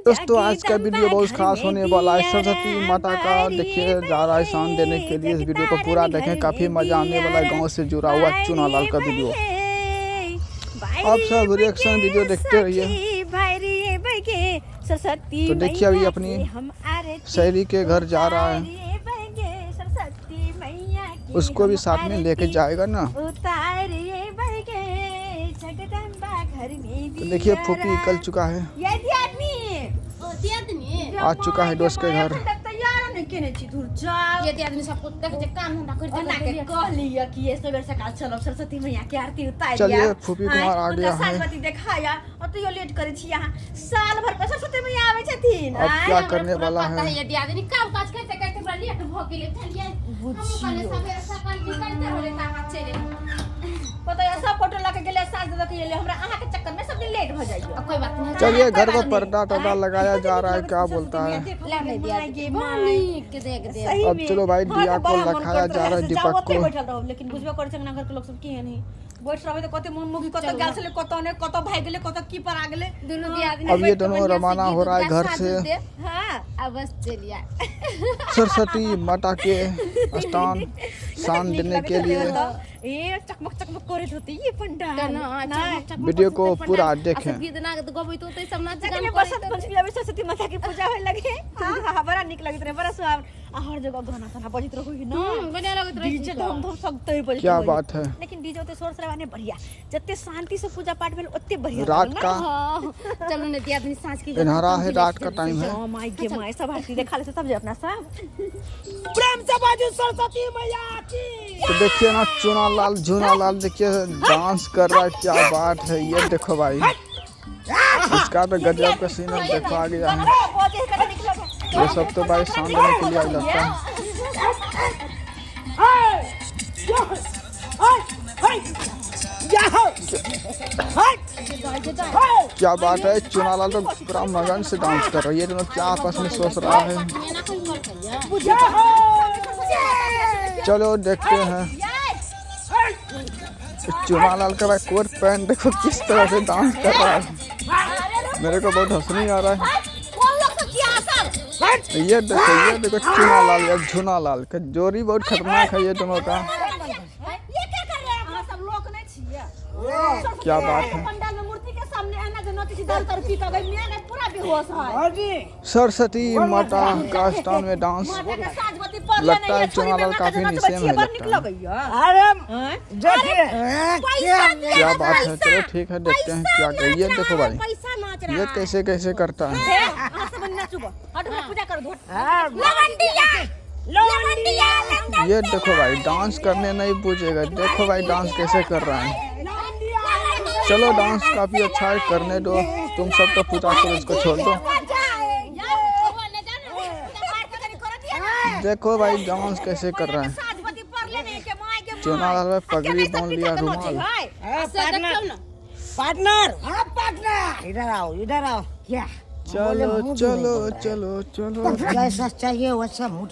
दोस्तों आज का वीडियो बहुत खास होने वाला है। सरस्वती माता का देखिए जा रहा है शान देने के लिए। इस वीडियो को पूरा देखें, काफी मजा आने वाला है। गांव से जुड़ा हुआ चुनालाल का वीडियो। आप सब रिएक्शन वीडियो देखते रहिए। तो देखिए अभी अपनी सहेली के घर जा रहा है, उसको भी साथ में लेके जाएगा ना। तो देखिए फूफी निकल चुका है, आ चुका है दोस्त के घर। चलिए फूफी कुमार आ गया है। अब क्या करने वाला है? चलिए घर को पर्दा टर्दा लगाया जा रहा है, क्या बोलता है? अब चलो भाई दिया को रखाया जा रहा है, दीपक को। लेकिन बुझबे करे छै ना घर के लोग सब की है नहीं बैठ रहबे त कते मन मुगी कत गाल से कत ने कत भाग गेले कत की पर आ गेले दोनों दियादनी। अब ये दोनों रवाना हो रहा है घर से। हां अब बस चलिए सरस्वती माता के स्थान शान देने के लिए। ए चकमक चकमक करे होती ये पंडा। वीडियो को पूरा देखें। गीतना गबै तो सब नाच गान बसंत पंचमी आवे सरस्वती माता की पूजा होय लगे। हां बड़ा निक लगत रे, बड़ा सुहाव। हर जगह गाना गाना बजित रही ना, बढ़िया लगत रही। डीजे धम धम सकते बजित। क्या बात है। लेकिन डीजे तो शोर शराबा बढ़िया, जत्ते शांति से पूजा पाठ भेल ओत्ते बढ़िया रात का। चलो ने दिया आदमी सांझ की इन्हारा है, रात का टाइम है। ओ माय गे माय सब आरती देखा ले सब जे अपना सब प्रेम से बाजू सरस्वती मैया की। तो देखिए ना चुनालाल झुनालाल देखिए डांस कर रहा है, क्या बात है। ये देखो भाई इसका तो गजब का सीन देखो आ गया है। ये सब तो भाई शान देने के लिए लगता है। क्या बात है, चुनालाल तो पूरा मगन से डांस कर रहा है। ये दोनों क्या आपस में सोच रहा है, चलो देखते हैं। चुनालाल का भाई कोट पैंट देखो किस तरह से डांस कर रहा है, मेरे को बहुत हंसनी आ रहा है। ये देखो चुनालाल या झुनालाल का जोड़ी बहुत खतरनाक है ये दोनों का। क्या बात है। सरस्वती माता का स्थान में डांस लगता है चुनालाल काफी नीचे में लगता है। क्या बात है, चलो ठीक है देखते हैं क्या कर। ये देखो भाई ये कैसे कैसे करता है। ये देखो भाई डांस करने नहीं पूछेगा, देखो भाई डांस कैसे कर रहा है। चलो डांस काफी अच्छा है, करने दो, तुम सब तो पूजा करो, इसको छोड़ दो। देखो भाई डांस कैसे कर रहा है। चुनालाल में पगड़ी बांध लिया, रुमाल। पार्टनर इधर आओ क्या। चलो चलो चलो चलो जैसा चाहिए वैसा मूड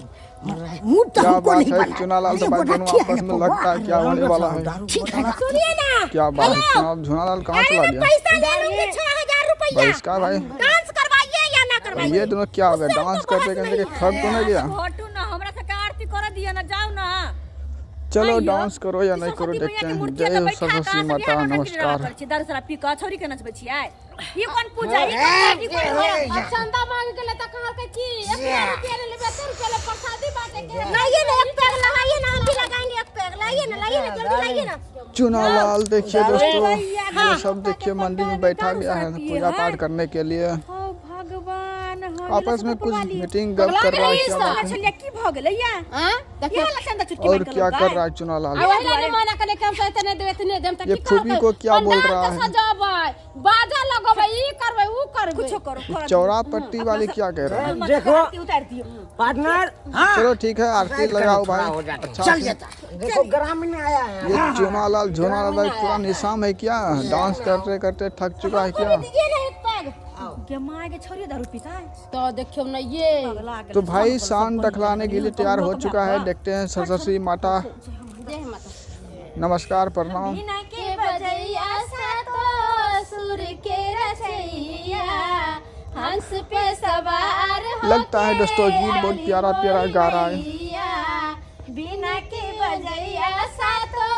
क्या बात है। चुनालाल तो भाई दोनों आपस में लगता है क्या होने वाला है। क्या बात है, झुनालाल कहाँ चला गया भाई इसका भाई। ये दोनों क्या हो गया, डांस करते करते थक तो नहीं गया। चलो डांस करो या नहीं करो देखते हैं। जय सरस्वती माता, नमस्कार। ये कौन पूजा है? चंदा मांग के लेता कहां के की 1 रुपया ले लेबे 2 रुपया ले प्रसादी बांटे के। लाइए ना एक पैग लगाइए ना, हम भी लगाएंगे एक पैग। लाइए ना जल्दी लाइए ना। चुनालाल देखिए दोस्तों, ये सब देखिए मंदिर में बैठा गया है पूजा पाठ करने के लिए। आपस में कुछ मीटिंग कर रहा है। और क्या कर रहा है चुनालाल? ये फूफी को क्या बोल रहा है? चौरा पट्टी वाली क्या कह रहा है? देखो पार्टनर। चलो ठीक है आरती लगाओ भाई। अच्छा देखो ग्रामीण आया है। ये चुनालाल झुनालाल पूरा निशान है क्या? डांस करते करते थक चुका है क्या? तो देखियो ना ये तो भाई शान दखलाने के लिए तैयार हो चुका है। देखते हैं सरस्वती माता। नमस्कार प्रणाम। के बजैया सा तो सुर के रचैया हंस पे सवार लगता है दोस्तों गीत बहुत प्यारा प्यारा गा रहा है। बिना के बजैया साथो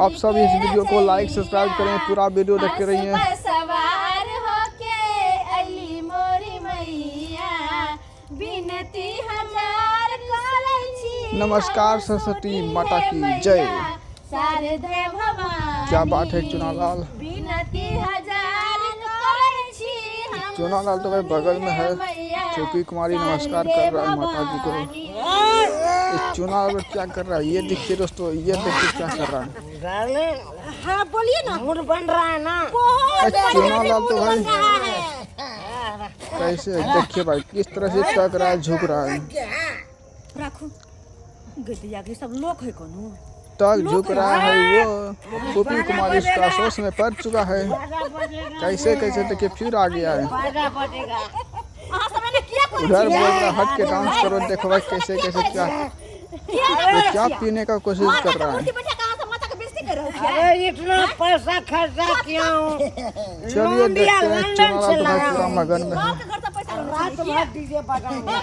आप सब इस वीडियो को लाइक सब्सक्राइब करें, पूरा वीडियो देखते रहिए। सवार होके अली मोरी मैया बिनती हजार करै छी। नमस्कार सरस्वती माता की जय। शारदे भवानी क्या बात है चुनालाल। बिनती हजार करै छी। चुनालाल तो भाई बगल में है। छोटी कुमारी नमस्कार कर रहा है माता जी को। इस चुनालाल क्या कर रहा है ये देखिए दोस्तों, ये देखिए क्या कर रहा है। हाँ बोलिए ना, मूड बन रहा है ना। चुनालाल तो भाई कैसे देखिए भाई किस तरह से टक रहा है, झुक रहा है। रखो गदिया के सब लोग है कोनो टक झुक रहा है वो। छोटी कुमारी इसका सोच में पड़ चुका है। कैसे कैसे देखिए फिर आ गया है। उधर बोल रहा हट के डांस करो, देखो भाई कैसे कैसे क्या पीने का कोशिश कर रहा है। अरे इतना पैसा खर्चा किया हूँ। चलिए देखते हैं चुनालाल तो भाई पूरा मगन में है। रात भर डीजे बजाएंगे।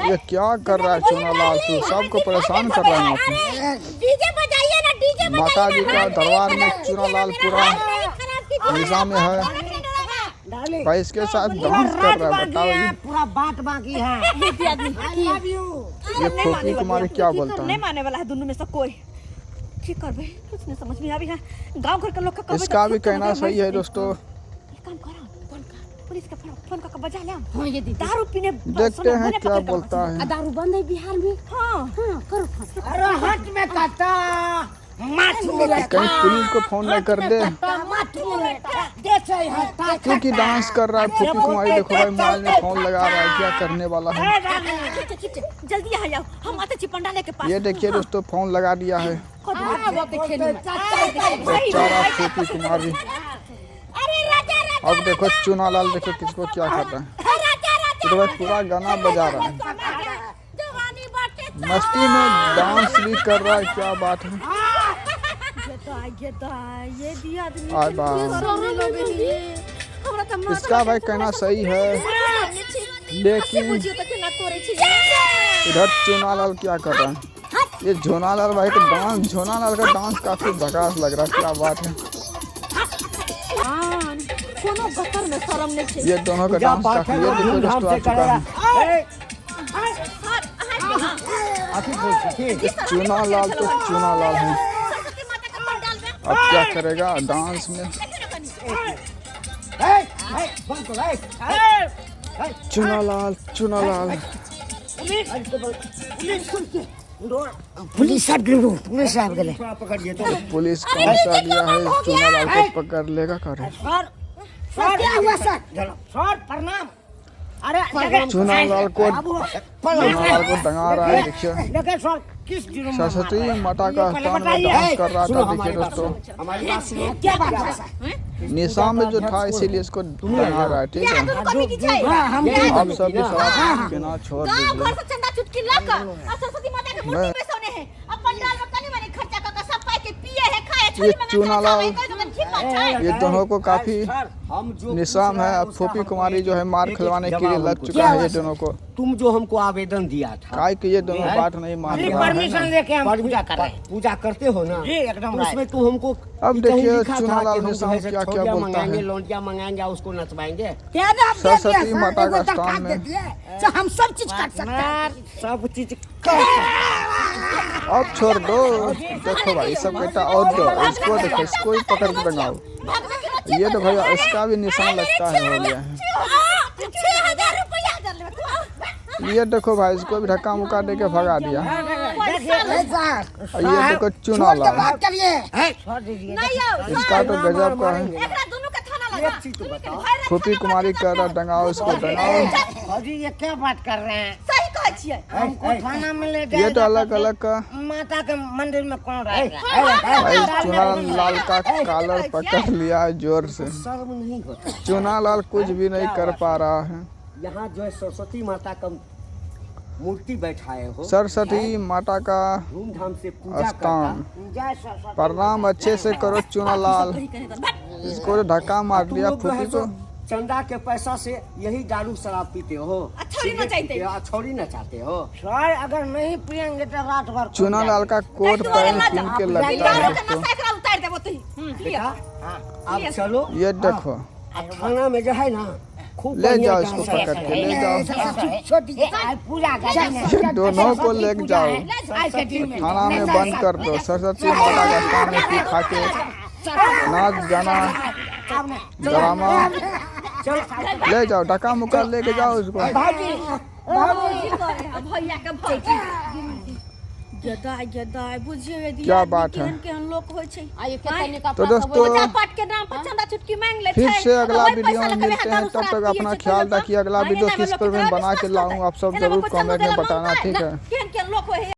ये क्या कर रहा है चुनालाल, तू सबको परेशान कर रहा है। डीजे बजाइए ना, डीजे माता जी का दरबार में चुनालाल पूरा निजाम में है भाई, इसके साथ डांस कर रहा है। बताओ पूरा बात बाकी है। ये छोटी कुमारी क्या बोलता है। नहीं माने वाला है दोनों में से कोई। ठीक कर भाई, कुछ नहीं समझ में आवी है। गांव घर के लोग का इसका भी कहना सही है दोस्तों। काम करो, पुलिस का फोन का बजा ले। हां ये दारू पीने देखते हैं क्या बोलता है। दारू बंद है बिहार में। हां करो। अरे हट में काटा माथ में कहीं पुलिस को फोन नहीं कर दे, क्योंकि डांस कर रहा है। छोटी कुमारी देखो भाई मोबाइल में फोन लगा रहा है, क्या करने वाला है। जल्दी आ जाओ, हम आते छी पंडाले के पास। ये देखिए दोस्तों फोन लगा दिया है बेचारा छोटी कुमारी। अब देखो चुनालाल देखो किसको क्या कर रहा है। तो भाई पूरा गाना बजा रहा है, मस्ती में डांस भी कर रहा है। क्या बात है। ये दिया आदमी इसका भाई कहना सही है, लेकिन इधर चुनालाल क्या कर रहा है। ये झोनालाल भाई का डांस, झोनालाल का डांस काफी झकास लग रहा है। क्या बात है। ये दोनों का डांस काफी, ये देखो दोस्तों आ चुका है। चुनालाल तो चुनालाल है, अब क्या करेगा डांस में। चुनालाल पुलिस आ गई। पुलिस कौन सा आ गया है, चुनालाल को पकड़ लेगा। करे प्रणाम। अरे चुनालाल को दंगा रहा है। देखिए सरस्वती माता का स्थान में डांस कर रहा था। देखिए दोस्तों निशा में जो था इसीलिए इसको दंगा रहा है। ठीक है, आप सब भी शराब पीना छोड़ दीजिए। ये चुनालाल ये दोनों को काफी निशान है। अब छोटी कुमारी जो है मार खिलवाने के लिए लग चुका है। ये दोनों को तुम जो हमको आवेदन दिया था, काय कि ये दोनों बात नहीं मान रहा है। परमिशन लेके हम पूजा कर रहे हैं। पूजा करते हो ना एकदम, उसमें तू हमको अब देखिए चुनालाल निशान क्या क्या बोलता है। लौंडिया मंगाएंगे, उसको नचवाएंगे। सरस्वती माता का स्थान में हम सब चीज कर सकते हैं, सब चीज। अब छोड़ दो, देखो भाई सब बेटा और दो, इसको देखो, इसको ही पकड़ के दंगाओ। ये तो भैया इसका भी निशान लगता है हो गया है। ये देखो भाई इसको भी धक्का मुक्का दे के भगा दिया। ये देखो चुनालाल, इसका तो गजब का है। छोटी कुमारी कर रहा दंगाओ, इसको दंगाओ। ये क्या बात कर रहे हैं? हमको थाना में ले ये तो अलग अलग का माता के मंदिर में कौन रहेगा? भाई चुनालाल का कॉलर पकड़ लिया है जोर से। शर्म नहीं होता। चुनालाल कुछ भी नहीं कर पा रहा है। यहाँ जो है सरस्वती माता का मूर्ति बैठाए हो, सरस्वती माता का धूमधाम से पूजा स्थान। करता। जय सरस्वती। प्रणाम अच्छे से करो चुनालाल। कहीं कहीं कर भाग। इसको धक्का मार तुम दिया लोग जो फूफी है को। सो चंदा के पैसा से यही दारू शराब पीते हो, अच्छा नहीं नचाते। छोड़ी नचाते हो। सर अगर नहीं पियेंगे तो रात भर खो चुनालाल का कोट पैंट पहन के लगता है दारू का इसको। नशा एकरा उतार देबो तही। बेटा अब चलो, ये देखो थाना में जो है ना खूब ले बढ़िया जाओ डांस इसको है। पकड़ के ले जाओ। जाएंगे। छोटी पूजा करेंगे। ये दोनों को ले जाओ आज के दिन में थाना में बंद कर दो। सरस्वती माता का स्थान में पी खा के नाच गाना ड्रामा ले जाओ। धक्का मुक्का लेके जाओ इसको। भैया के भौजी गदाय गदाय बुझिए यदि क्या बात है। केहन लोग होय छै। आइए कितने का तो दोस्तों पूजा पाठ के नाम पर चंदा चुटकी मांग ले फिर छै। से अगला वही वीडियो पैसा में लगे मिलते हैं। दारू तब तक शराब अपना पिए छै ख्याल तो रखिए। अगला लोग। वीडियो महीने में किस लोग पर मैं कितना बना के विश्वास लाऊं करता आप सब है। जरूर एना में कमेंट में चंदा बताना, देला ठीक है। केहन केहन लोग होय